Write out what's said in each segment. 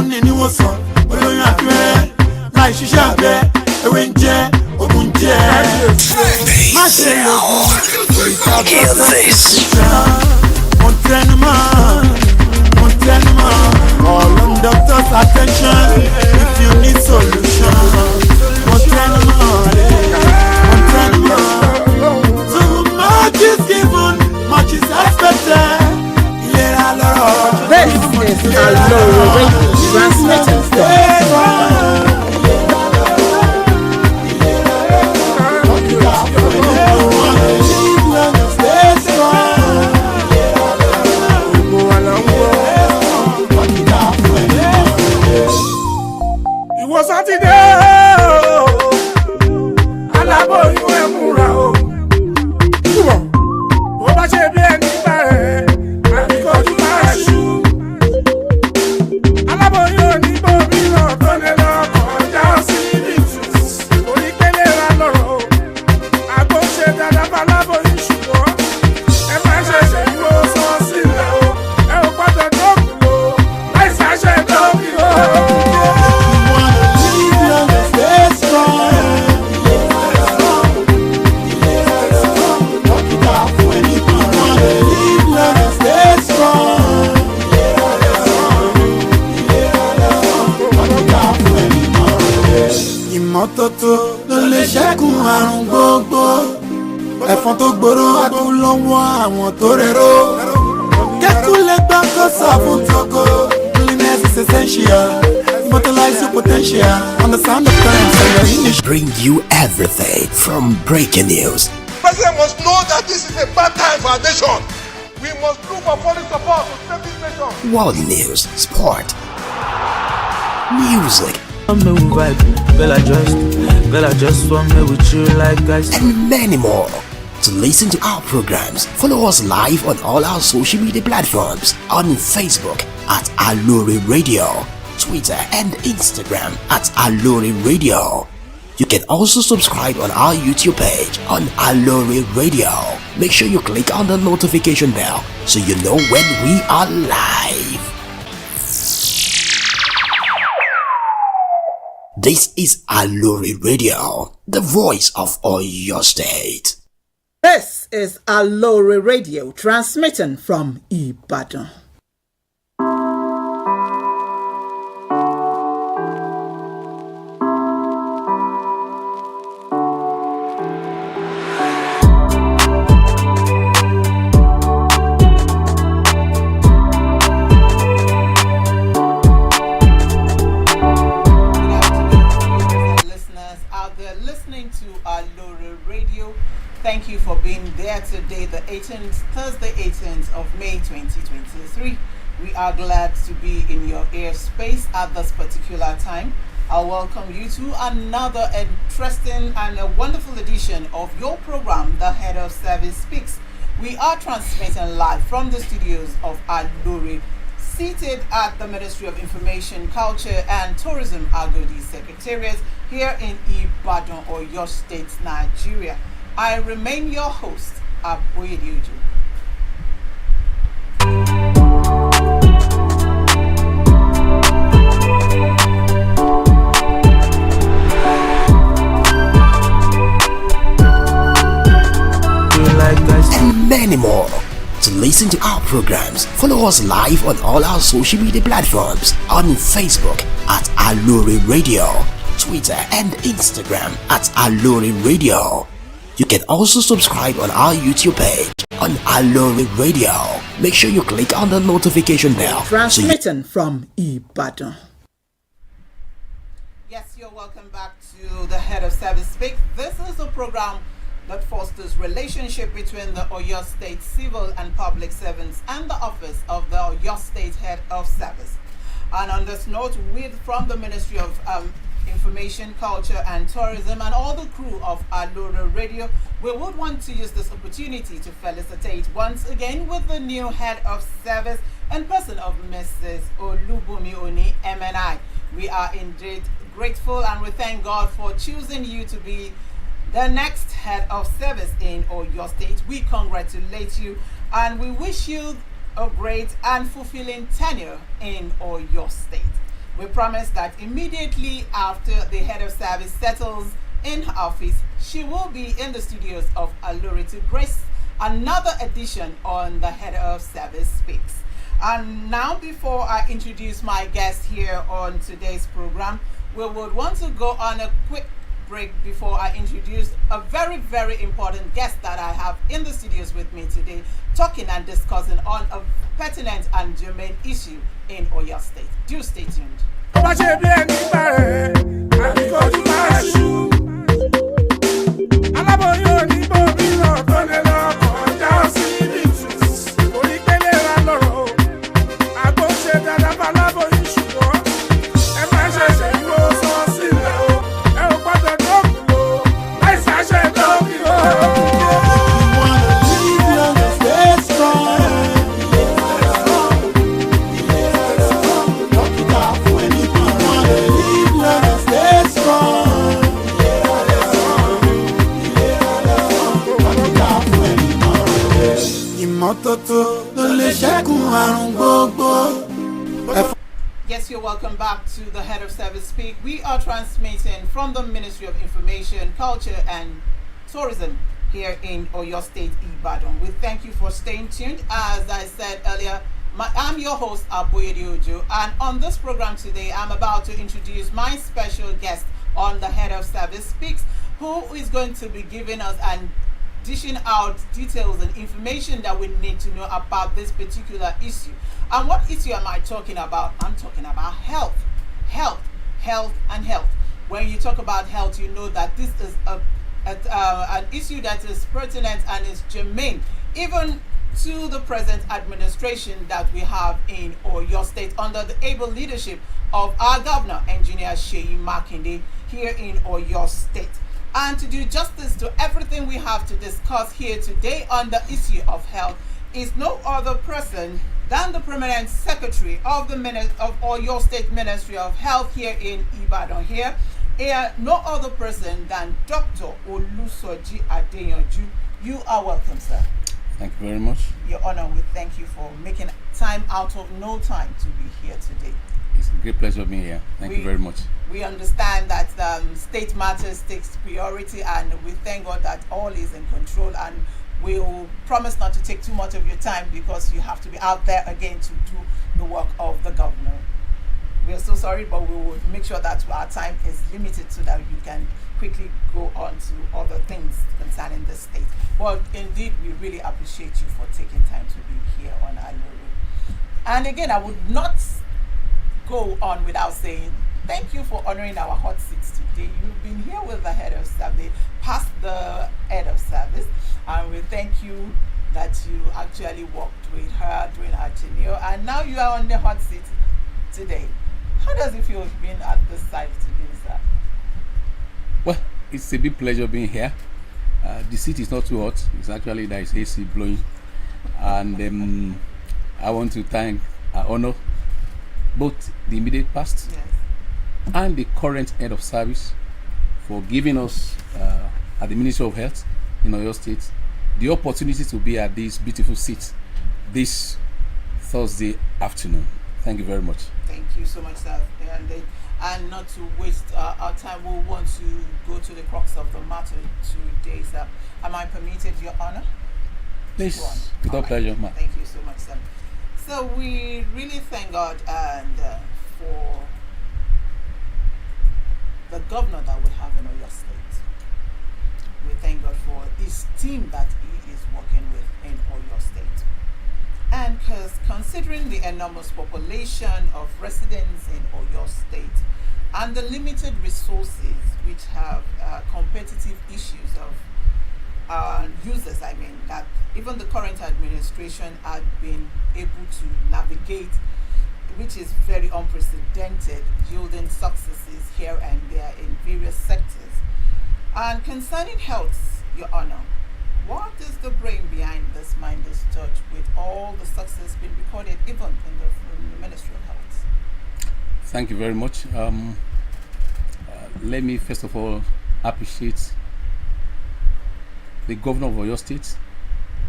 fúnni níwòsàn olóyún abẹ́rẹ́ láì ṣiṣẹ́ abẹ ewé ń jẹ́ ogun jẹ́ má ṣe lògùn ìtàbọ̀sẹ̀ mo tẹnumọ́ all on doctor's attention if you need solution mo tẹnumọ́ too much is given much is expected. This is Aloore Radio, transmitting It was Saturday. Aláboyún ẹ múra o. Túbọ̀, bó bá ṣe bí ẹni bẹ̀rẹ̀, àbíkọ́jú máa ṣú. Aláboyún oníbòmí náà tó lé lọ́kọ̀ ọjà síbìtì. Onípele ra lọ́rọ̀ o. Àgbo ṣe dáadáa bá aláboyún ṣùgbọ́n ẹ má ṣe ṣe ìwọ sọ sílẹ̀ o. Ẹ ò gbọ́dọ̀ dọ́kùn o. Láìsí àṣẹ dọ́kùn o. Ìmọ́tótó ló lè ṣẹ́gun àrùn gbogbo ẹ̀fọn tó gbòòrò àtúnlọ́wọ́ àwọn tó rẹ̀rọ kẹ́kùlẹ̀ gbọ́ngàn sàfún tókò cleanliness is essential immortalize your potential understand the times and your initiative. Bring you everything from breaking news. The president must know that this is a bad time for our nation. We must look for foreign support to save this nation. World news, sport, music, Girl, I just want me with you like guys. and many more. To listen to our programs, follow us live on all our social media platforms on Facebook at Aloore Radio, Twitter and Instagram at Aloore Radio. You can also subscribe on our YouTube page on Aloore Radio. Make sure you click on the notification bell so you know when we are live. This is Aloore Radio, the voice of Oyo State. This is Aloore Radio, transmitting from Ibadan. Thank you for being there today, the 18th, Thursday 18th of May 2023. We are glad to be in your airspace at this particular time. I welcome you to another interesting and a wonderful edition of your program, The Head of Service Speaks. We are transmitting live from the studios of Aloore, seated at the Ministry of Information, Culture and Tourism, Agodi Secretariat, here in Ibadan, Oyo State, Nigeria. I remain your host, Aboyediojo. And many more. To listen to our programs, follow us live on all our social media platforms on Facebook at Aloore Radio, Twitter and Instagram at Aloore Radio. You can also subscribe on our YouTube page on Aloore Radio. Make sure you click on the notification bell. Transmitting from Ibadan. Yes, you're welcome back to the Head of Service Speak. This is a program that fosters relationship between the Oyo State civil and public servants and the office of the Oyo State Head of Service. And on this note, from the Ministry of Information, Culture and Tourism and all the crew of Aloore Radio, we would want to use this opportunity to felicitate once again with the new Head of Service in person of Mrs. Olubumi Oni MNI. We are indeed grateful and we thank God for choosing you to be the next Head of Service in Oyo State. We congratulate you and we wish you a great and fulfilling tenure in Oyo State. We promise that immediately after the head of service settles in her office, she will be in the studios of Aloore to grace another edition on the Head of Service Speaks. And now, before I introduce my guest here on today's program, we would want to go on a quick break before I introduce a very, very important guest that I have in the studios with me today, talking and discussing on a pertinent and germane issue in Oyo State. Do stay tuned. Yes, you're welcome back to the Head of Service Speak. We are transmitting from the Ministry of Information, Culture and Tourism here in Oyo State, Ibadan. We thank you for staying tuned. As I said earlier, I'm your host, Aboyede Ojo, and on this program today, I'm about to introduce my special guest on the Head of Service Speaks, who is going to be giving us and dishing out details and information that we need to know about this particular issue. And what issue am I talking about? I'm talking about health. Health, and health. When you talk about health, you know that this is an issue that is pertinent and is germane, even to the present administration that we have in Oyo State under the able leadership of our governor, Engineer Seyi Makinde, here in Oyo State. And to do justice to everything we have to discuss here today on the issue of health is no other person than the permanent secretary of the Oyo State Ministry of Health here in Ibadan. Here, no other person than Dr. Olusoji Adeyanju. You are welcome, sir. Thank you very much. Your Honor, we thank you for making time out of no time to be here today. It's a great pleasure being here. Thank you very much. We understand that state matters takes priority, and we thank God that all is in control, and we will promise not to take too much of your time because you have to be out there again to do the work of the governor. We are so sorry, but we will make sure that our time is limited so that you can quickly go on to other things concerning the state. But indeed, we really appreciate you for taking time to be here on Aloore. And again, I would not go on without saying thank you for honoring our hot seats today. You've been here with the head of service, past the head of service, and we thank you that you actually worked with her during her tenure, and now you are on the hot seat today. How does it feel being at this side today, sir? Well, it's a big pleasure being here. The seat is not too hot. It's actually there is AC blowing, and I want to thank, honor both the immediate past and the current head of service for giving us at the Ministry of Health in Oyo State the opportunity to be at this beautiful seat this Thursday afternoon. Thank you very much. Thank you so much, sir. And not to waste our time, we want to go to the crux of the matter today, sir. Am I permitted, Your Honor? Please, with all pleasure, ma'am. Thank you so much, sir. So we really thank God and for the governor that we have in Oyo State. We thank God for his team that he is working with in Oyo State. And because considering the enormous population of residents in Oyo State and the limited resources which have competitive issues of users, that even the current administration had been able to navigate, which is very unprecedented, yielding successes here and there in various sectors. And concerning health, Your Honor, what is the brain behind this Minders Church with all the success being recorded even in the Ministry of Health? Thank you very much. Let me first of all appreciate the governor of Oyo State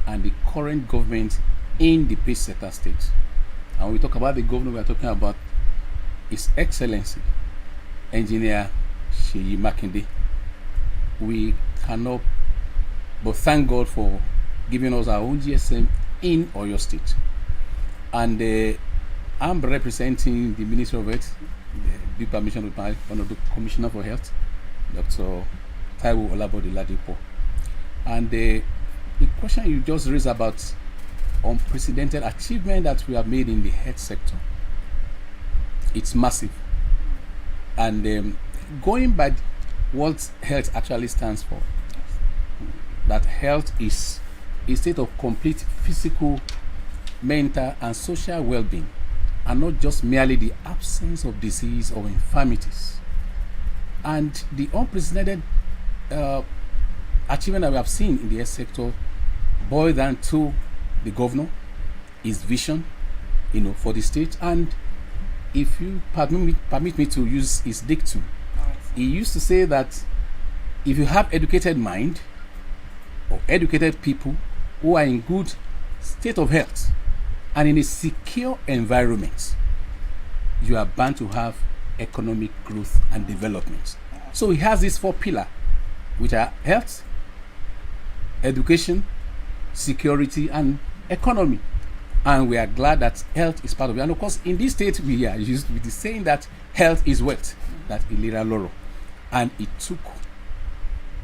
and the current government in the Peace Sector state. And when we talk about the governor, we are talking about His Excellency, Engineer Sheyi Makinde. We cannot but thank God for giving us our own GSM in Oyo State. And I'm representing the Ministry of Health, with permission of my Honorable Commissioner for Health, Dr. Taiwo Olabode Ladipo. And the question you just raised about unprecedented achievement that we have made in the health sector, it's massive. And going by what health actually stands for, that health is a state of complete physical, mental, and social well-being, and not just merely the absence of disease or infirmities. And the unprecedented achievement that we have seen in the health sector boiled down to the governor, his vision, for the state. And if you permit me to use his dictum, he used to say that if you have educated mind or educated people who are in good state of health and in a secure environment, you are bound to have economic growth and development. So he has these 4 pillars, which are health, education, security, and economy. And we are glad that health is part of it. And of course, in this state, we are used with the saying that health is wealth, that Aloore. And it took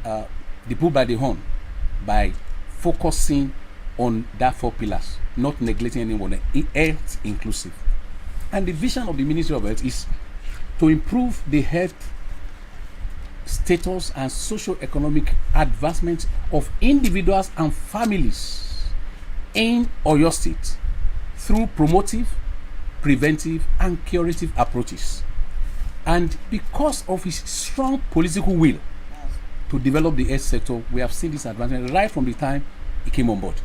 the bull by the horn by focusing on that 4 pillars, not neglecting anyone, health inclusive. And the vision of the Ministry of Health is to improve the health status and socio-economic advancement of individuals and families in Oyo State through promotive, preventive, and curative approaches. And because of his strong political will to develop the health sector, we have seen this advancement right from the time he came on board.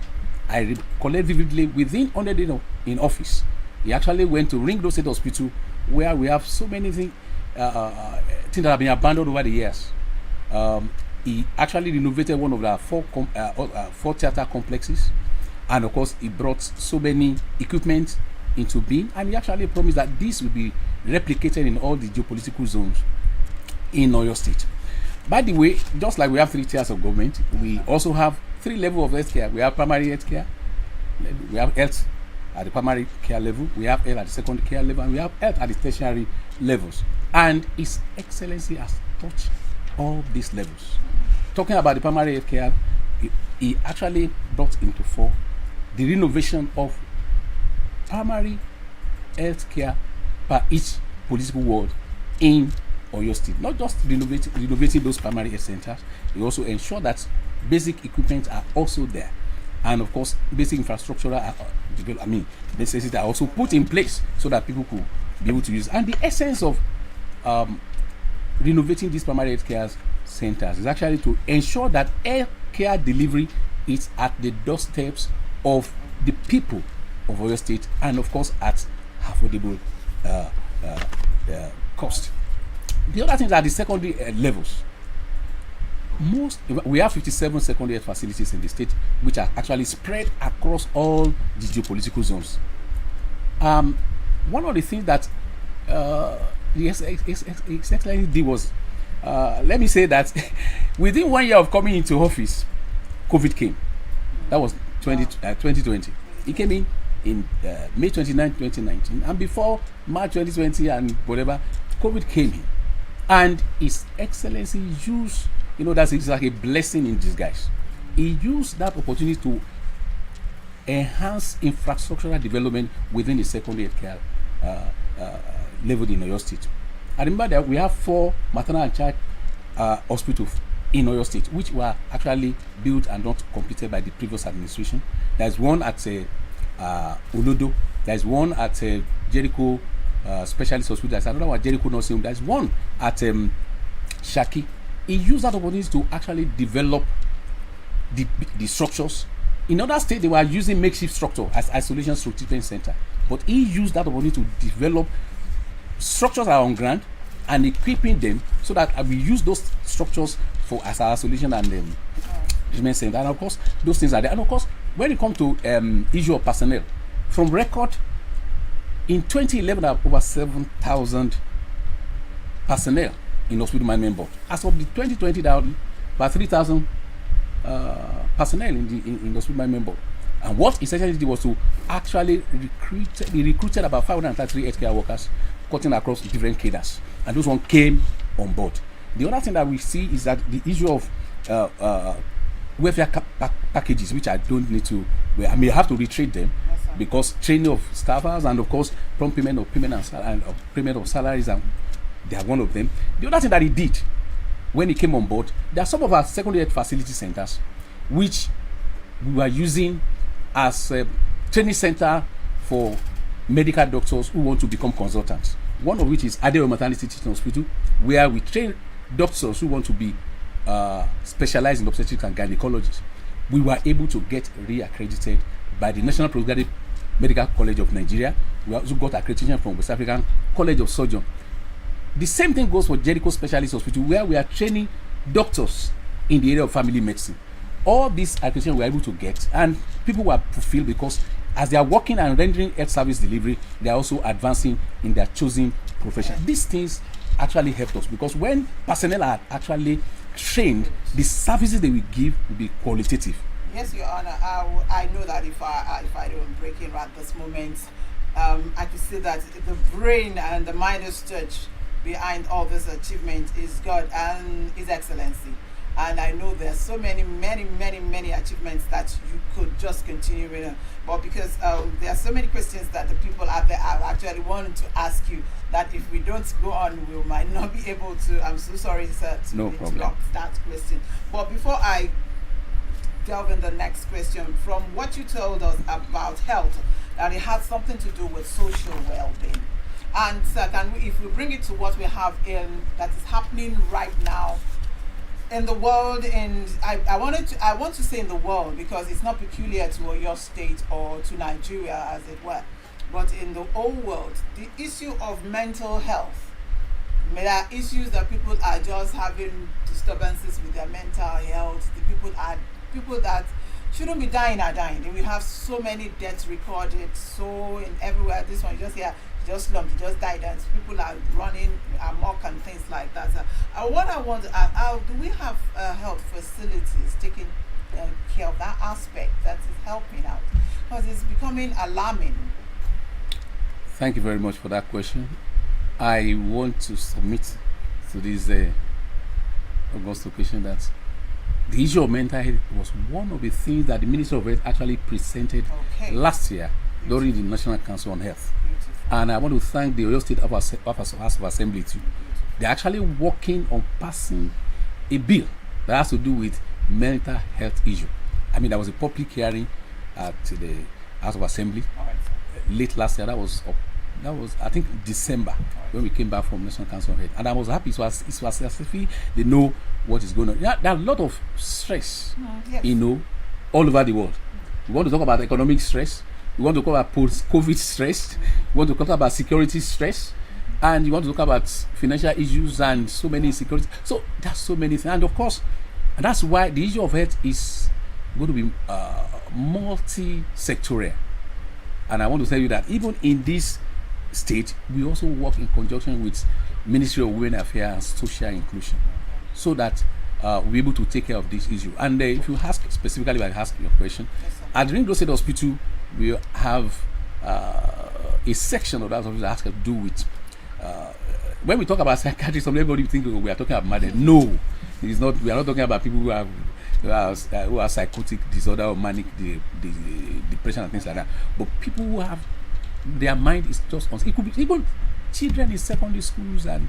I recollect vividly, within 100 days in office, he actually went to Ring Road State Hospital, where we have so many things that have been abandoned over the years. He actually renovated one of the 4 theater complexes, and of course he brought so many equipment into being, and he actually promised that this will be replicated in all the geopolitical zones in Oyo State. By the way, just like we have 3 tiers of government, we also have 3 levels of health care. We have primary health care, we have health at the primary care level, we have health at the secondary care level, and we have health at the tertiary levels. And His Excellency has touched all these levels. Talking about the primary health care, he actually brought into 4 the renovation of primary health care per each political ward in Oyo State. Not just renovating those primary health centers, he also ensured that basic equipment are also there, and of course basic infrastructure necessities are also put in place so that people could be able to use. And the essence of renovating these primary health care centers is actually to ensure that health care delivery is at the doorsteps of the people of Oyo State, and of course at affordable cost. The other things are the secondary levels. We have 57 secondary health facilities in the state, which are actually spread across all the geopolitical zones. One of the things that His Excellency did was, let me say that within 1 year of coming into office, COVID came. That was 2020. He came in May 29, 2019, and before March 2020 and whatever, COVID came in. And His Excellency used, it's like a blessing in disguise. He used that opportunity to enhance infrastructural development within the secondary health care level in Oyo State. I remember that we have 4 maternal and child hospitals in Oyo State, which were actually built and not completed by the previous administration. There's one at Olodo, there's one at Jericho Specialist Hospital, there's another one at Jericho Nursing Home, there's one at Shaki. He used that opportunity to actually develop the structures. In other states, they were using makeshift structure as isolation treatment center, but he used that opportunity to develop structures that are on ground and equipping them so that we use those structures as our isolation and treatment center. And of course, those things are there. And of course, when it comes to issue of personnel, from record In 2011, there are over 7,000 personnel in hospital management board. As of the 2020, there are about 3,000 personnel in the hospital management board. And what essentially did was to actually recruited about 533 healthcare workers cutting across different cadres. And those one came on board. The other thing that we see is that the issue of welfare packages, which I don't need to, I may have to retrain them, because training of staffers and of course prompt payment of payment of salaries, and they are one of them. The other thing that he did when he came on board, there are some of our secondary health facility centers which we were using as a training center for medical doctors who want to become consultants. One of which is Aloore Maternity Teaching Hospital, where we train doctors who want to be specialized in obstetrics and gynecology. We were able to get re-accredited by the National Postgraduate Medical College of Nigeria. We also got accreditation from West African College of Surgeons. The same thing goes for Jericho Specialist Hospital, where we are training doctors in the area of family medicine. All these accreditation we were able to get, and people were fulfilled because as they are working and rendering health service delivery, they are also advancing in their chosen profession. These things actually helped us, because when personnel are actually trained, the services they will give will be qualitative. Yes, Your Honor. I know that if I don't break in at this moment, I can see that the brain and the mind of church behind all this achievement is God and His Excellency. And I know there's so many achievements that you could just continue with. But because there are so many questions that the people out there are actually wanting to ask you, that if we don't go on, we might not be able to. I'm so sorry, sir, to interrupt that question. But before I delve in the next question, from what you told us about health, that it has something to do with social well-being. And sir, if we bring it to what we have that is happening right now in the world, and I want to say in the world, because it's not peculiar to your state or to Nigeria as it were, but in the whole world, the issue of mental health. There are issues that people are just having disturbances with their mental health. The people that shouldn't be dying are dying. And we have so many deaths recorded, so in everywhere. This one, you just hear, just slumped, he just died, and people are running amok and things like that. What I want to ask, how do we have health facilities taking care of that aspect that is helping out? Because it's becoming alarming. Thank you very much for that question. I want to submit to this August occasion that the issue of mental health was one of the things that the Ministry of Health actually presented last year during the National Council on Health. And I want to thank the H.O.S State House of Assembly too. They're actually working on passing a bill that has to do with mental health issue. I mean, there was a public hearing at the House of Assembly late last year. That was I think December when we came back from National Council on Health, and I was happy. It was as if they know what is going on. There are a lot of stress, all over the world. We want to talk about economic stress. We want to talk about post-COVID stress. We want to talk about security stress, and you want to talk about financial issues and so many insecurities. So there's so many things, and of course, and that's why the issue of health is going to be multi-sectorial. And I want to tell you that even in this state, we also work in conjunction with Ministry of Women Affairs and Social Inclusion, so that we're able to take care of this issue. And if you ask specifically, I ask your question, at the Ring Road State Hospital, we have a section of that office that has to do with when we talk about psychiatry, some everybody think we are talking about madness. No, it is not. We are not talking about people who have psychotic disorder or manic depression and things like that. But people who have their mind is just on. It could be even children in secondary schools and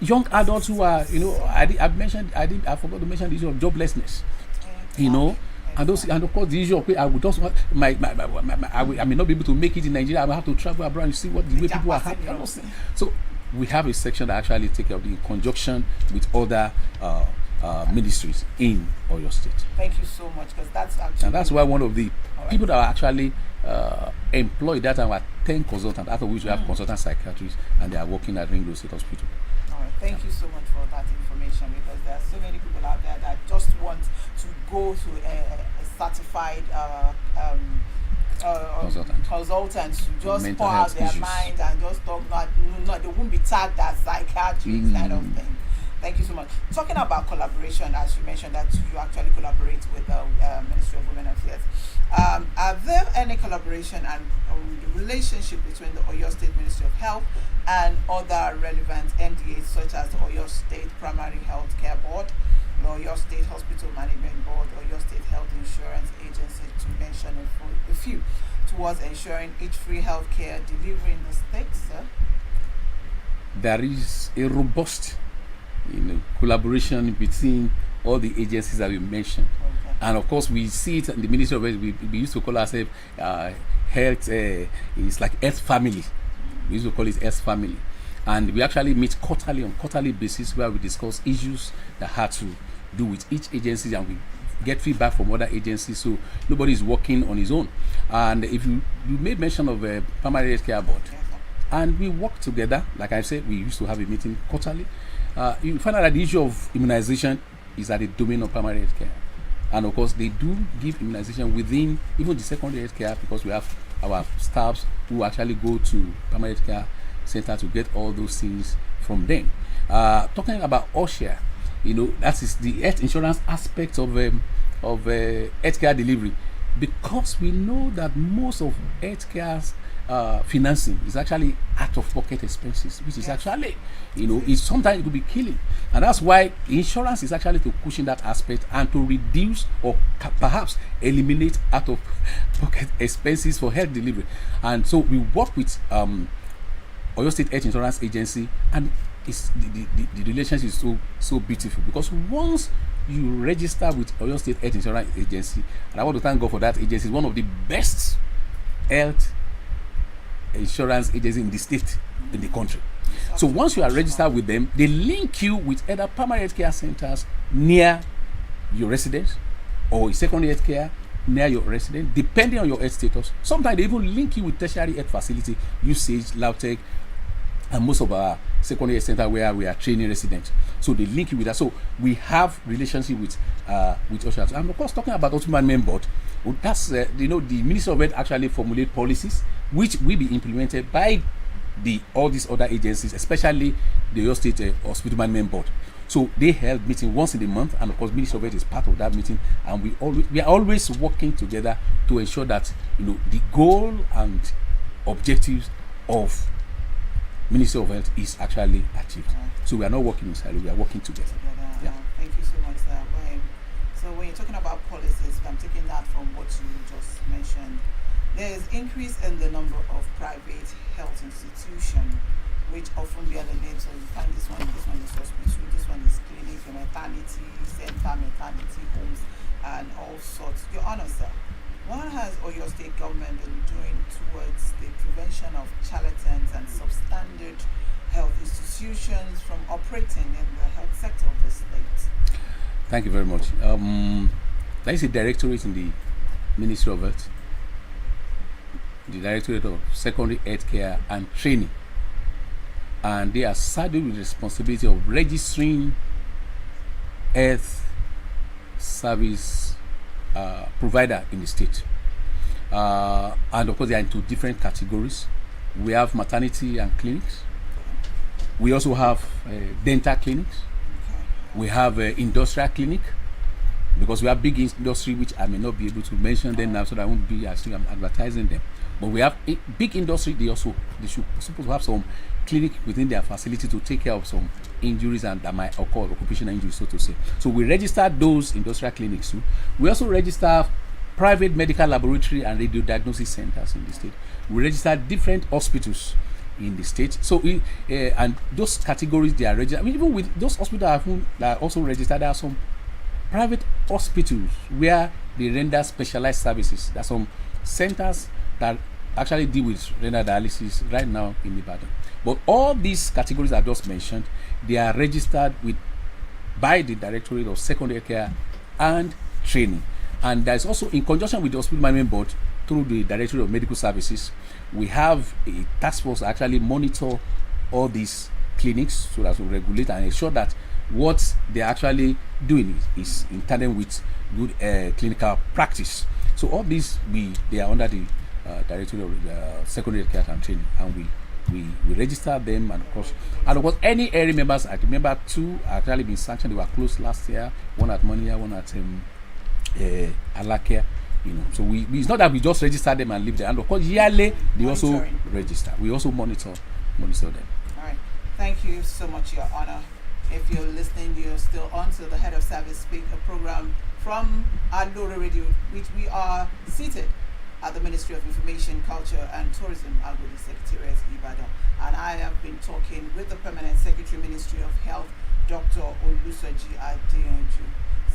young adults who are, I forgot to mention the issue of joblessness, and of course the issue of I would just want I may not be able to make it in Nigeria. I will have to travel abroad and see what the way people are happy. So we have a section that actually take care of the in conjunction with other ministries in Oyo State. Thank you so much, because that's actually, and that's why one of the people that are actually employed that time were 10 consultants, out of which we have consultant psychiatrists, and they are working at Ring Road State Hospital. All right, thank you so much for that information, because there are so many people out there that just want to go to a certified consultants to just Mental pour out health their issues. mind and just talk. They won't be tagged as psychiatrists kind of thing. Thank you so much. Talking about collaboration, as you mentioned that you actually collaborate with the Ministry of Women Affairs. Are there any collaboration and the relationship between the Oyo State Ministry of Health and other relevant MDAs such as the Oyo State Primary Health Care Board, the Oyo State Hospital Management Board, Oyo State Health Insurance Agency, to mention a few, towards ensuring age-free health care delivery in the state, sir? There is a robust collaboration between all the agencies that we mentioned. Okay. And of course, we see it in the Ministry of Health. We used to call ourselves health, it's like Health Family. We used to call it Health Family. And we actually meet on quarterly basis where we discuss issues that had to do with each agency, and we get feedback from other agencies, so nobody is working on his own. And if you made mention of a primary health care board, and we work together. Like I said, we used to have a meeting quarterly. You find out that the issue of immunization is at the domain of primary health care. And of course, they do give immunization within even the secondary health care, because we have our staffs who actually go to primary health care center to get all those things from them. Talking about OSHA, that is the health insurance aspect of healthcare delivery, because we know that most of healthcare's financing is actually out-of-pocket expenses, which is actually, it's sometimes it could be killing, and that's why insurance is actually to cushion that aspect and to reduce or perhaps eliminate out-of-pocket expenses for health delivery. And so we work with Oyo State Health Insurance Agency, and it's the relationship is so beautiful, because once you register with Oyo State Health Insurance Agency, and I want to thank God for that agency, it's one of the best health insurance agency in the state, in the country. So once you are registered with them, they link you with either primary health care centers near your residence or secondary health care near your residence, depending on your health status. Sometimes they even link you with tertiary health facility, usage, LabTech, and most of our secondary health center where we are training residents. So they link you with that. So we have relationship with OSHA. And of course, talking about Hospital Management Board, that's the Ministry of Health actually formulate policies which will be implemented by all these other agencies, especially the Oyo State Hospital Management Board. So they held meeting once in a month, and of course, Ministry of Health is part of that meeting, and we are always working together to ensure that the goal and objectives of Ministry of Health is actually achieved. So we are not working in silo, we are working together. Yeah. Thank you so much, sir. So when you're talking about policies, I'm taking that from what you just mentioned. There is increase in the number of private health institutions, which often bear the name. So you find this one is hospital, this one is clinic, maternity center, maternity homes, and all sorts. Your Honor, sir, what has Oyo State government been doing towards the prevention of charlatans and substandard health institutions from operating in the health sector of the state? Thank you very much. There is a directorate in the Ministry of Health, the Directorate of Secondary Health Care and Training, and they are saddled with the responsibility of registering health service provider in the state. And of course, they are into different categories. We have maternity and clinics. We also have dental clinics. We have industrial clinic, because we have big industry which I may not be able to mention them now, so that I won't be actually advertising them. But we have a big industry. They should supposed to have some clinic within their facility to take care of some injuries and that might occur, occupational injuries, so to say. So we register those industrial clinics too. We also register private medical laboratory and radio diagnosis centers in the state. We register different hospitals in the state. So and those categories, they are registered. I mean, even with those hospitals that are also registered, there are some private hospitals where they render specialized services. There are some centers that actually deal with renal dialysis right now in Ibadan. But all these categories I just mentioned, they are registered by the Directorate of Secondary Care and Training. And there is also, in conjunction with the Hospital Management Board, through the Directorate of Medical Services, we have a task force that actually monitor all these clinics so that we regulate and ensure that what they're actually doing is in tandem with good clinical practice. So all these, they are under the Directorate of Secondary Education and Training, and we register them, and of course any area members. I remember 2 actually been sanctioned. They were closed last year. One at Monia, one at Aloore. So it's not that we just register them and leave them. And of course yearly they also register. We also monitor them. All right. Thank you so much, Your Honor. If you're listening, you're still on to the Head of Service Speak, a program from Aloore Radio, which we are seated at the Ministry of Information, Culture and Tourism, Agodi Secretariat, Ibadan. And I have been talking with the Permanent Secretary, Ministry of Health, Dr. Olusoji Adeyanju.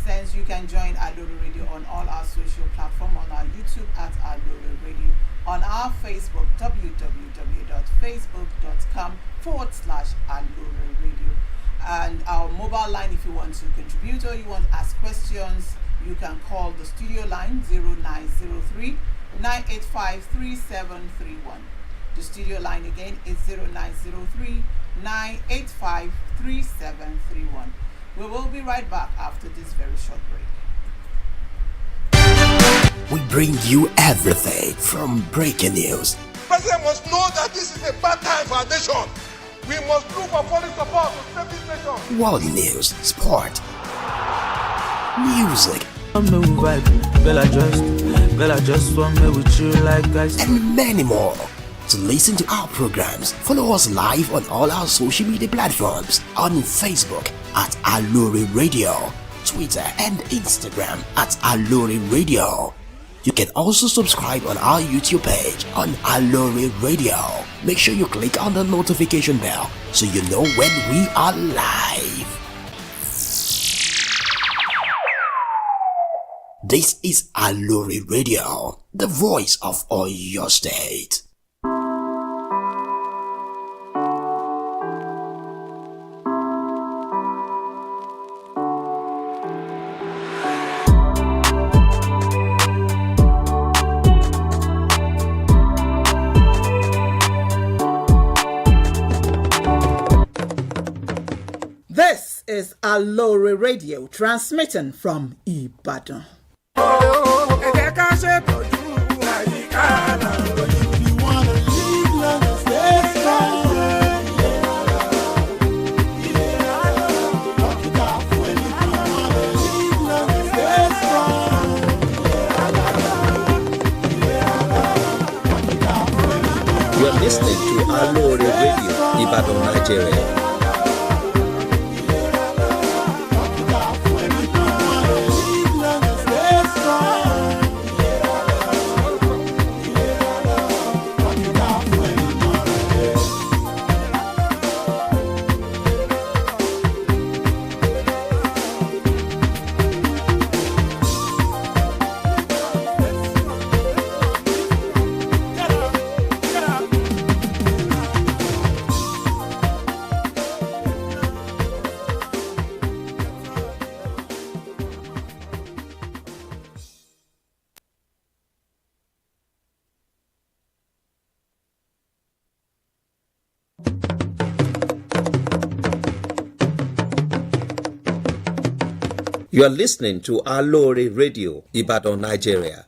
Since you can join Aloore Radio on all our social platforms, on our YouTube at Aloore Radio, on our Facebook, www.facebook.com/Aloore Radio. And our mobile line, if you want to contribute or you want to ask questions, you can call the studio line 0903 985 3731. The studio line again is 0903 985 3731. We will be right back after this very short break. We bring you everything from breaking news, President must know that this is a bad time for our nation. We must look for foreign support to save this nation. world news, sport, music, I'm no vibe, girl I just want me with you like guys. and many more. To listen to our programs, follow us live on all our social media platforms, on Facebook at Aloore Radio, Twitter and Instagram at Aloore Radio. You can also subscribe on our YouTube page on Aloore Radio. Make sure you click on the notification bell so you know when we are live. This is Aloore Radio, the voice of Oyo State. This is Aloore Radio, transmitting from Ibadan. ẹ jẹ́ ká ṣètọ́jú àyíká náà. You wanna live long and stay strong. Rock it off when you wanna live long and stay strong. You are listening to Aloore Radio, Ibadan, Nigeria. You are listening to Aloore Radio, Ibadan, Nigeria.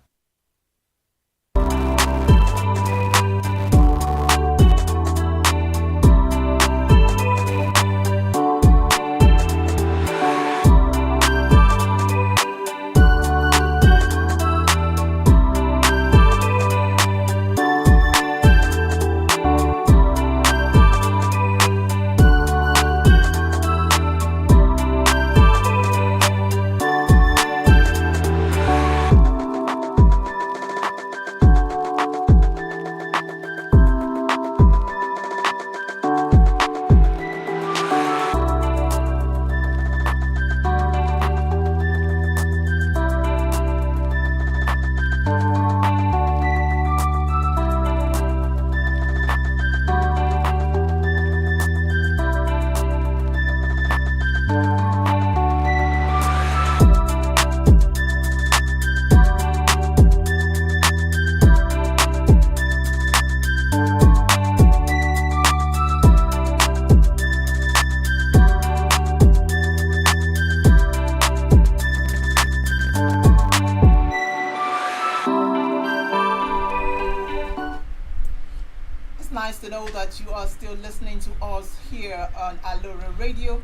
nice to know that you are still listening to us here on Aloore Radio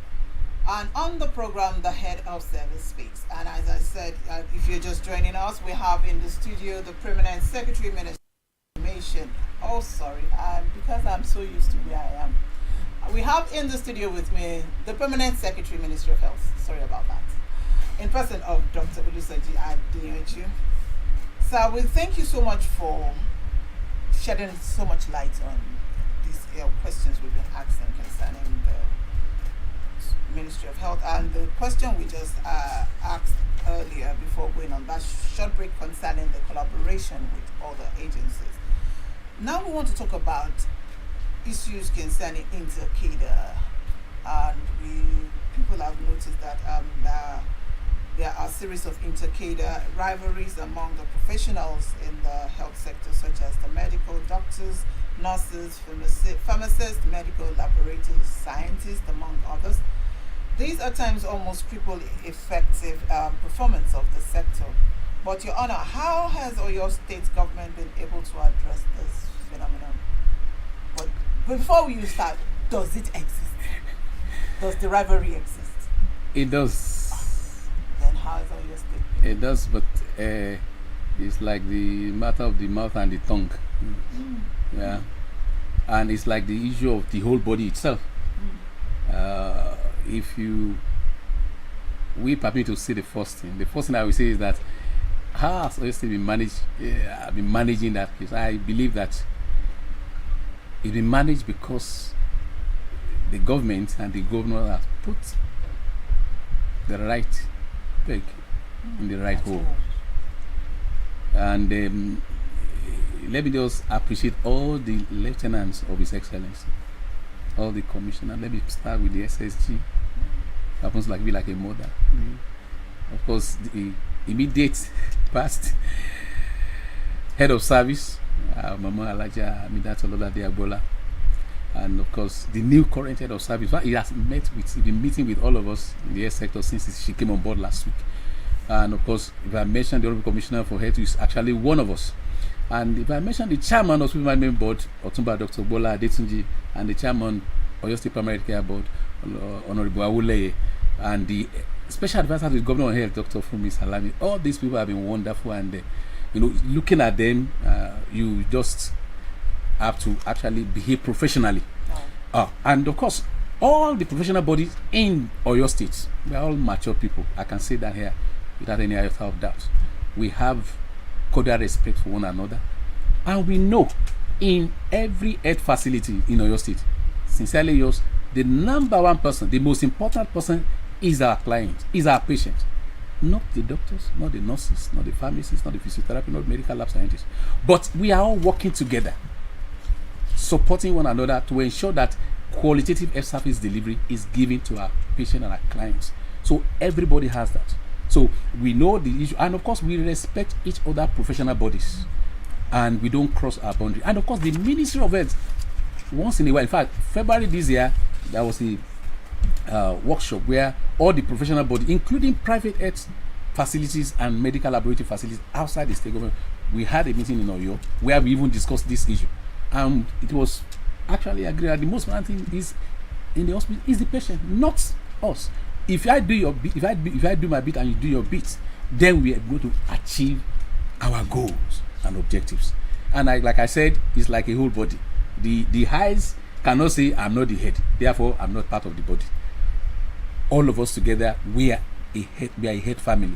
and on the program The Head of Service Speaks. And as I said, if you're just joining us, we have in the studio the Permanent Secretary Minister of Information. Oh, sorry, because I'm so used to where I am. We have in the studio with me the Permanent Secretary Ministry of Health. Sorry about that. In person of Dr. Olusoji Adeyanju. So we thank you so much for shedding so much light on these questions we've been asking concerning the Ministry of Health, and the question we just asked earlier before going on that short break concerning the collaboration with other agencies. Now we want to talk about issues concerning Intercader, and people have noticed that there are a series of Intercader rivalries among the professionals in the health sector, such as the medical doctors, nurses, pharmacists, medical laboratory scientists, among others. These at times almost cripple effective performance of the sector. But Your Honor, how has Oyo State government been able to address this phenomenon? But before you start, does it exist? Does the rivalry exist? It does. Then how is Oyo State? It does, but it's like the matter of the mouth and the tongue. Yeah. And it's like the issue of the whole body itself. We permit me to say the first thing I will say is that how has Oyo State been managing that case? I believe that it's been managed because the government and the governor has put the right peg in the right hole. And let me just appreciate all the lieutenants of His Excellency, all the commissioners. Let me start with the SSG. Happens like a mother. Of course, the immediate past head of service, Mama Alaja Midatolola Diabola, and of course the new current head of service. He has been meeting with all of us in the health sector since she came on board last week. And of course, if I mention the Honorable Commissioner for Health, who is actually one of us. And if I mention the chairman of the Management Board, Otumba Dr. Bola Adetunji, and the chairman of Oyo State Primary Care Board, Honorable Awoleye, and the special advisor to the Governor of Health, Dr. Fumi Salami, all these people have been wonderful. And looking at them, you just have to actually behave professionally. And of course, all the professional bodies in Oyo State, we are all mature people. I can say that here without any iota of doubt. We have cordial respect for one another, and we know in every health facility in Oyo State, sincerely yours, the number one person, the most important person is our client, is our patient. Not the doctors, not the nurses, not the pharmacists, not the physiotherapy, not the medical lab scientists. But we are all working together, supporting one another to ensure that qualitative health service delivery is given to our patient and our clients. So everybody has that. So we know the issue, and of course we respect each other professional bodies, and we don't cross our boundary. And of course the Ministry of Health, once in a while, in fact February this year, there was a workshop where all the professional bodies, including private health facilities and medical laboratory facilities outside the state government, we had a meeting in Oyo where we even discussed this issue. It was actually agreed that the most important thing is in the hospital is the patient, not us. If I do your bit, if I do my bit and you do your bit, then we are going to achieve our goals and objectives. And like I said, it's like a whole body. The eyes cannot say I'm not the head, therefore I'm not part of the body. All of us together, we are a head family,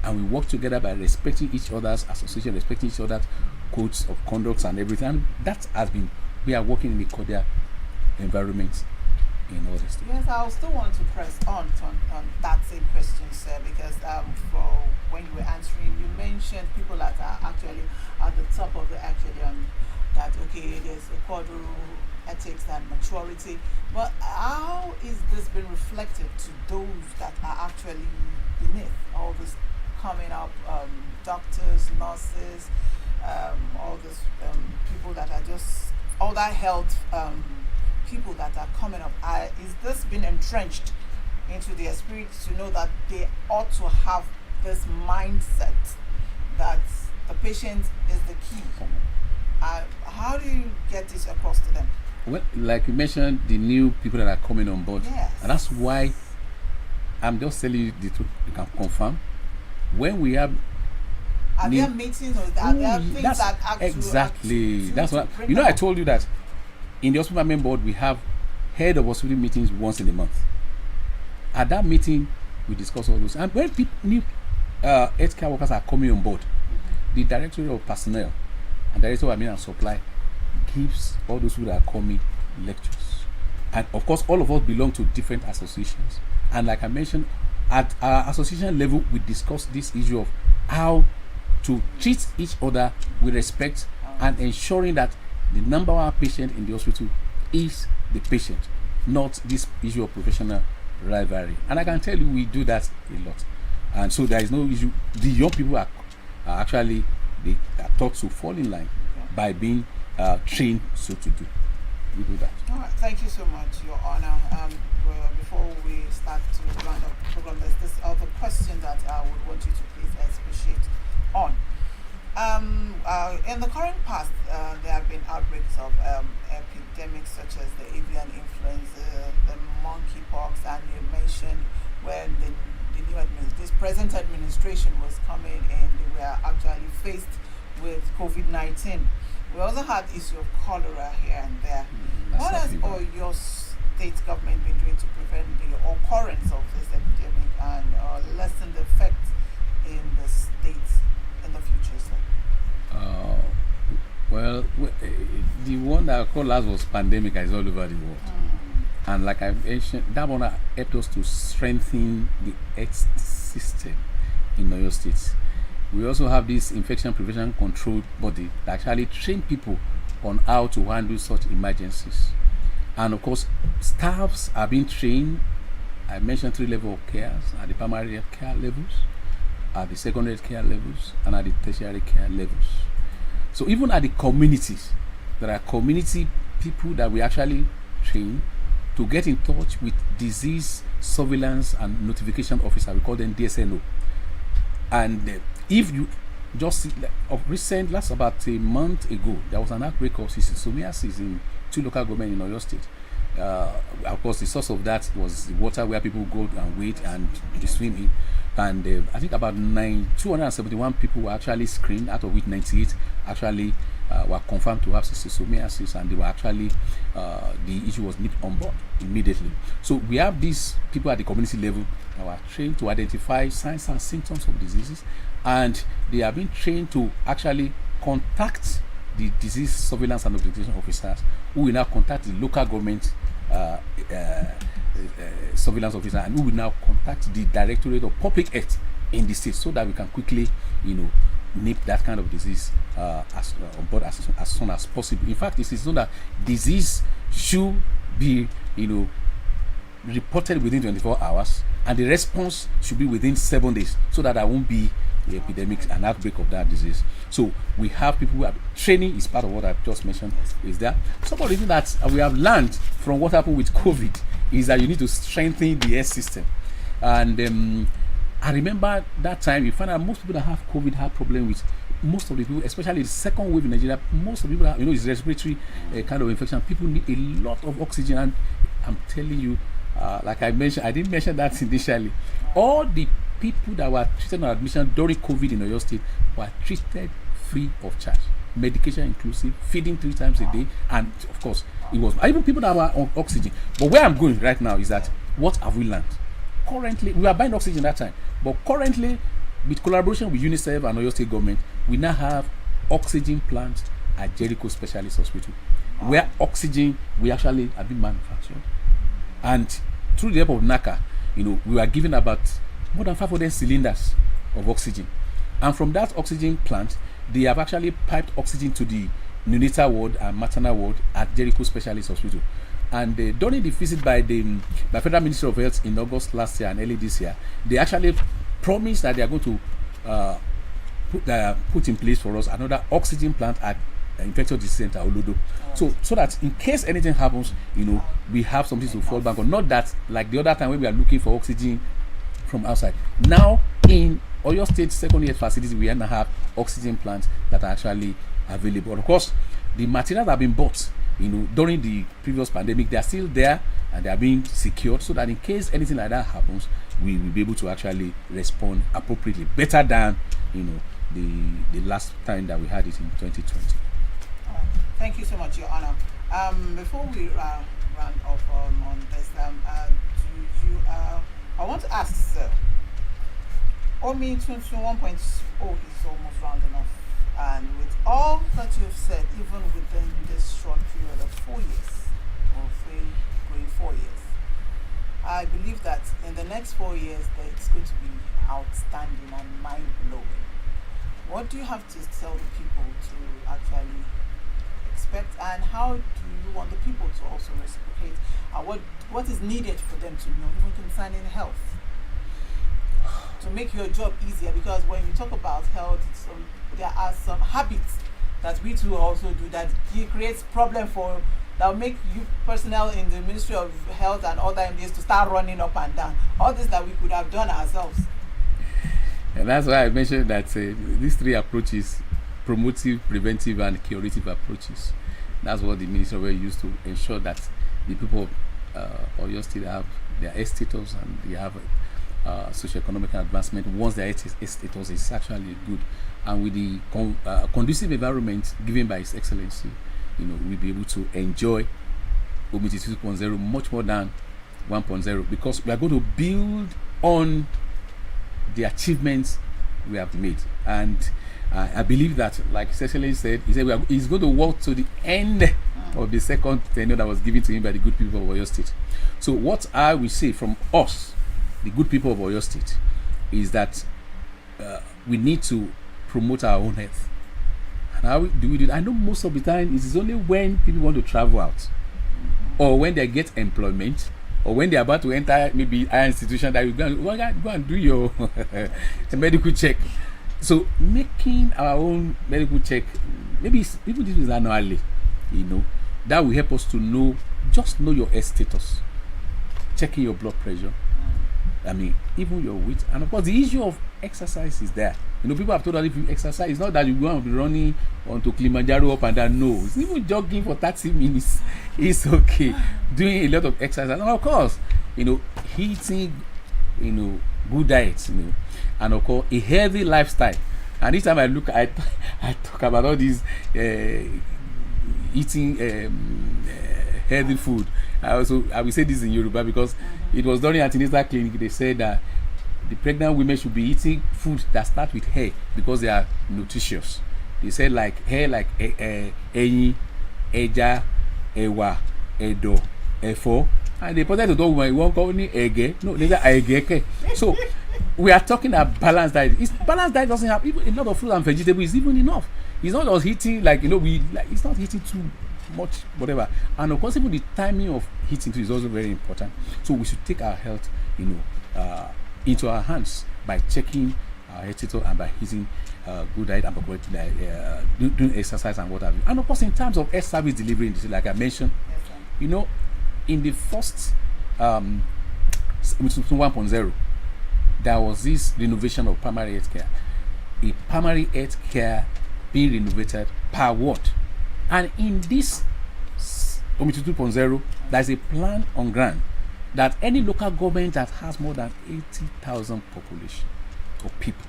and we work together by respecting each other's association, respecting each other's codes of conduct and everything. And that has been, we are working in a cordial environment in all this. Yes, I still want to press on that same question, sir, because for when you were answering, you mentioned people that are actually at the top of the that there's a quadruple ethics and maturity, but how is this been reflected to those that are actually beneath all this coming up, doctors, nurses, all these people that are just all that health people that are coming up? Is this been entrenched into their spirit to know that they ought to have this mindset that the patient is the key? How do you get this across to them? Well, like you mentioned, the new people that are coming on board, Yes. and that's why I'm just telling you the truth. You can confirm when we have. Are there meetings or are there things that's that actually exactly that's what bring you know. them I up? told you that in the hospital main board we have head of hospital meetings once in a month. At that meeting, we discuss all those. And when new healthcare workers are coming on board, the director of personnel and director of admin and supply gives all those who are coming lectures. And of course, all of us belong to different associations. And like I mentioned, at our association level, we discuss this issue of how to treat each other with respect and ensuring that the number one patient in the hospital is the patient, not this issue of professional rivalry. And I can tell you, we do that a lot. And so there is no issue. The young people are actually, they are taught to fall in line by being trained so to do. We do that. All right, thank you so much, Your Honor. Well, before we start to round up the program, there's this other question that I would want you to please expatiate on. In the current past, there have been outbreaks of epidemics such as the avian influenza, the monkeypox, and you mentioned when this present administration was coming in, they were actually faced with COVID-19. We also had issue of cholera here and there. What has your state government been doing to prevent the occurrence of this epidemic and lessen the effect in the states in the future, sir? Well, the one that I called last was pandemic, is all over the world. And like I mentioned, that one helped us to strengthen the health system in Oyo State. We also have this infection prevention control body that actually train people on how to handle such emergencies. And of course, staffs are being trained. I mentioned 3 levels of care at the primary health care levels, at the secondary health care levels, and at the tertiary care levels. So even at the communities, there are community people that we actually train to get in touch with disease surveillance and notification officer. We call them DSNO. And if you just see, of recent, last about a month ago, there was an outbreak of schizophreniasis in 2 local governments in Oyo State. Of course, the source of that was the water where people go and wait and they swim in. And I think about 271 people were actually screened, out of which 98 actually were confirmed to have schizophreniasis, and they were actually the issue was nipped on board immediately. So we have these people at the community level that were trained to identify signs and symptoms of diseases, and they are being trained to actually contact the disease surveillance and notification officers, who will now contact the local government surveillance officer, and who will now contact the Directorate of Public Health in the state, so that we can quickly, nip that kind of disease on board as soon as possible. In fact, it is known that disease should be, reported within 24 hours, and the response should be within 7 days, so that there won't be the epidemic and outbreak of that disease. So we have people who are training is part of what I've just mentioned. Is there some of the things that we have learned from what happened with COVID is that you need to strengthen the health system. And I remember that time you find out most people that have COVID have problem with most of the people, especially the second wave in Nigeria. Most of the people have, it's respiratory kind of infection. People need a lot of oxygen, and I'm telling you, like I mentioned, I didn't mention that initially. All the people that were treated on admission during COVID in Oyo State were treated free of charge, medication inclusive, feeding 3 times a day, and of course, it was even people that were on oxygen. But where I'm going right now is that what have we learned? Currently, we were buying oxygen that time, but currently, with collaboration with UNICEF and Oyo State government, we now have oxygen plants at Jericho Specialist Hospital, where oxygen we actually have been manufactured, and through the help of NACA, we were given about more than 500 cylinders of oxygen, and from that oxygen plant, they have actually piped oxygen to the neonatal ward and maternal ward at Jericho Specialist Hospital. And during the visit by Federal Ministry of Health in August last year and early this year, they actually promised that they are going to put in place for us another oxygen plant at Infectious Disease Center Olodo, so that in case anything happens, we have something to fall back on. Not that like the other time when we are looking for oxygen from outside. Now in Oyo State secondary health facilities, we now have oxygen plants that are actually available. Of course, the materials that have been bought, during the previous pandemic, they are still there and they are being secured, so that in case anything like that happens, we will be able to actually respond appropriately, better than the last time that we had it in 2020. Thank you so much, Your Honor. Before we round off on this, I want to ask, sir. OMI 1.0 is almost rounding off, and with all that you've said, even within this short period of 4 years, or going 4 years, I believe that in the next 4 years, that it's going to be outstanding and mind-blowing. What do you have to tell the people to actually expect, and how do you want the people to also reciprocate? What is needed for them to know, even concerning health, to make your job easier? Because when you talk about health, there are some habits that we too also do that creates problem that will make you personnel in the Ministry of Health and other MDs to start running up and down. All this that we could have done ourselves. And that's why I mentioned that these three approaches, promotive, preventive, and curative approaches, that's what the Ministry of Health used to ensure that the people of Oyo State have their health status, and they have socio-economic advancement once their health status is actually good. And with the conducive environment given by His Excellency, we'll be able to enjoy OMI 2.0 much more than 1.0, because we are going to build on the achievements we have made. And I believe that, like His Excellency said, he's going to walk to the end of the second tenure that was given to him by the good people of Oyo State. So what I will say from us, the good people of Oyo State, is that we need to promote our own health. And how do we do it? I know most of the time it is only when people want to travel out, or when they get employment, or when they're about to enter maybe an institution, that you go and do your medical check. So making our own medical check, maybe even this is annually, that will help us to know your health status, checking your blood pressure, even your weight. And of course, the issue of exercise is there. People have told us if you exercise, it's not that you go and be running onto Kilimanjaro up and down. No, it's even jogging for 30 minutes. It's okay. Doing a lot of exercise. And of course, eating, good diet, and of course, a healthy lifestyle. And each time I talk about all these eating healthy food. I will say this in Yoruba, because it was during antenatal clinic. They said that the pregnant women should be eating food that start with hair, because they are nutritious. They said hair like eyin, eja, ewa, edo, efo, and they pointed to those women, won't call me ege. No, they are egeke. So we are talking about balanced diet. Balanced diet doesn't have even a lot of fruit and vegetables is even enough. It's not just eating it's not eating too much, whatever. And of course, even the timing of eating too is also very important. So we should take our health, into our hands by checking our health status and by eating good diet and correct diet, doing exercise and what have you. And of course, in terms of health service delivery in the city, like I mentioned, in the first 1.0, there was this renovation of primary health care. A primary health care being renovated per ward. And in this OMI 2.0, there's a plan on ground that any local government that has more than 80,000 population of people,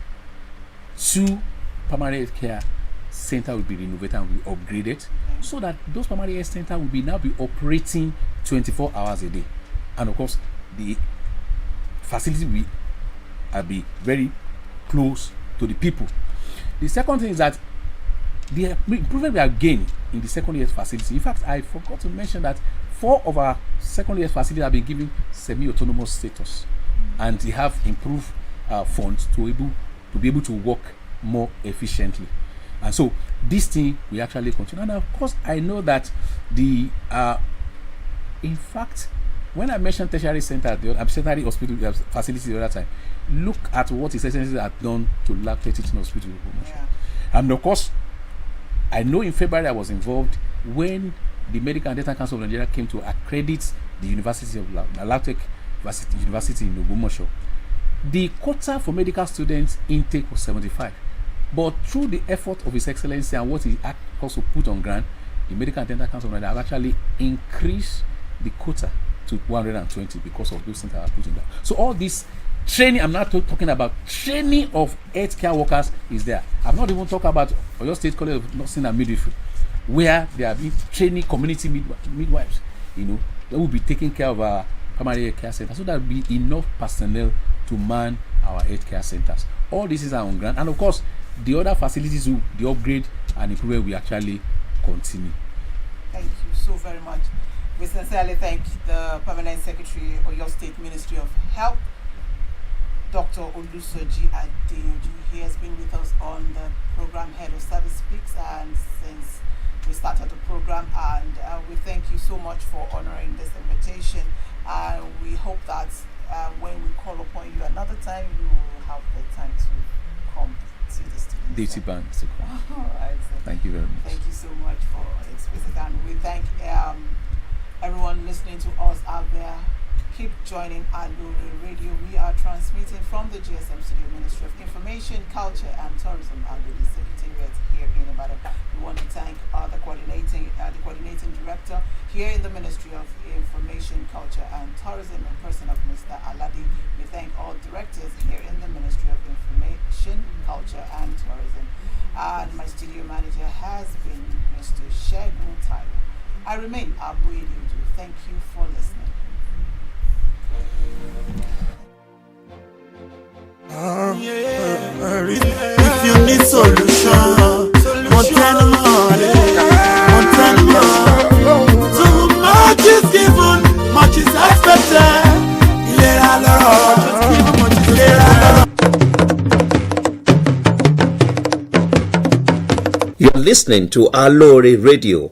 2 primary health care center will be renovated and will be upgraded, so that those primary health center will now be operating 24 hours a day. And of course, the facility will be very close to the people. The second thing is that the improvement we are gaining in the secondary health facility. In fact, I forgot to mention that 4 of our secondary health facilities have been given semi-autonomous status, and they have improved funds to be able to work more efficiently. And so this thing we actually continue. And of course, I know that in fact, when I mentioned tertiary center, tertiary hospital facilities the other time, look at what His Excellency have done to Lactate Teaching Hospital. Yeah. And of course, I know in February I was involved when the Medical and Dental Council of Nigeria came to accredit the University of Aloore University in Ogbomoso. The quota for medical students intake was 75, but through the effort of His Excellency and what he also put on ground, the Medical and Dental Council of Nigeria have actually increased the quota to 120 because of those things that are put in there. So all this training, I'm not talking about training of healthcare workers is there. I've not even talked about Oyo State College of Nursing and Midwifery, where they are training community midwives, you know, that will be taking care of our primary care centers, so there will be enough personnel to man our healthcare centers. All this is on ground, and of course, the other facilities, the upgrade and improvement will actually continue. Thank you so very much. We sincerely thank the Permanent Secretary of your State Ministry of Health, Dr. Olusoji Adeyoju. He has been with us on the program H.O.S Speaks, and since we started the program, and we thank you so much for honoring this invitation. We hope that when we call upon you another time, you will have the time to come to the studio. Duty band to come. All right. So thank you very much. Thank you so much for this visit, and we thank everyone listening to us out there. Keep joining Aloore Radio. We are transmitting from the GSM Studio, Ministry of Information, Culture and Tourism, Aloore Secretariat here in Ibadan. We want to thank the coordinating director here in the Ministry of Information, Culture and Tourism, in person of Mr. Aladi. We thank all directors here in the Ministry of Information, Culture and Tourism. And my studio manager has been Mr. Shegun Taiwo. I remain Abu Edioju. Thank you for listening. If you need solution, too much is given, much is expected. You're listening to Aloore Radio.